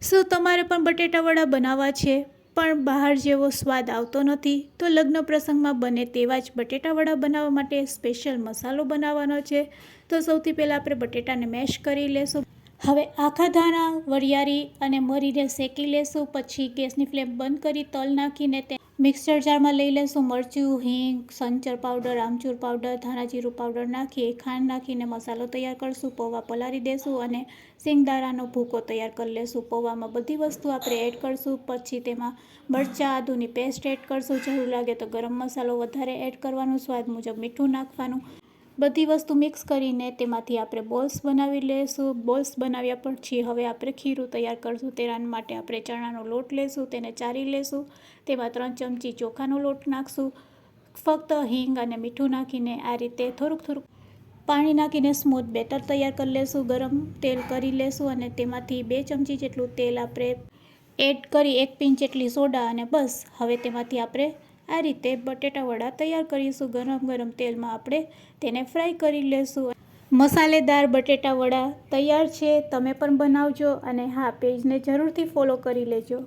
શું તમારે પણ બટેટા વડા બનાવવા છે પણ બહાર જેવો સ્વાદ આવતો નથી? તો લગ્ન પ્રસંગમાં બને તેવા જ બટેટા વડા બનાવવા માટે સ્પેશિયલ મસાલો બનાવવાનો છે. તો સૌથી પહેલાં આપણે બટેટાને મેશ કરી લેશું. હવે આખા ધાણા, વરિયાળી અને મરીને શેકી લેશું. પછી ગેસની ફ્લેમ બંધ કરી તલ નાખીને તે મિક્સર જારમાં લઈ લેશું. મરચું, હિંગ, સંચર પાવડર, આમચૂર પાવડર, ધાણા જીરું પાવડર નાખી ખાંડ નાખીને મસાલો તૈયાર કરીશું. પૌવા પલાળી દેશું અને સિંગદાણાનો ભૂકો તૈયાર કરી લેશું. પૌવામાં બધી વસ્તુ આપણે એડ કરીશું. પછી તેમાં મરચાં, આદુની પેસ્ટ એડ કરીશું. જરૂર લાગે તો ગરમ મસાલો વધારે એડ કરવાનું, સ્વાદ મુજબ મીઠું નાખવાનું. બધી વસ્તુ મિક્સ કરીને તેમાંથી આપણે બોલ્સ બનાવી લઈશું. બોલ્સ બનાવ્યા પછી હવે આપણે ખીરું તૈયાર કરીશું. તેના માટે આપણે ચણાનો લોટ લેશું, તેને ચારી લેશું. તેમાં 3 ચમચી ચોખાનો લોટ નાખશું. ફક્ત હિંગ અને મીઠું નાખીને આ રીતે થોડુંક પાણી નાખીને સ્મૂથ બેટર તૈયાર કરી લેશું. ગરમ તેલ કરી લેશું અને તેમાંથી 2 ચમચી જેટલું તેલ આપણે એડ કરી 1 પિંચ જેટલી સોડા અને બસ હવે તેમાંથી આપણે આ રીતે બટેટા વડા તૈયાર કરીશું. ગરમ તેલમાં આપણે તેને ફ્રાય કરી લેશું. મસાલેદાર બટેટા વડા તૈયાર છે. તમે પણ બનાવજો અને હા, પેજને જરૂરથી ફોલો કરી લેજો.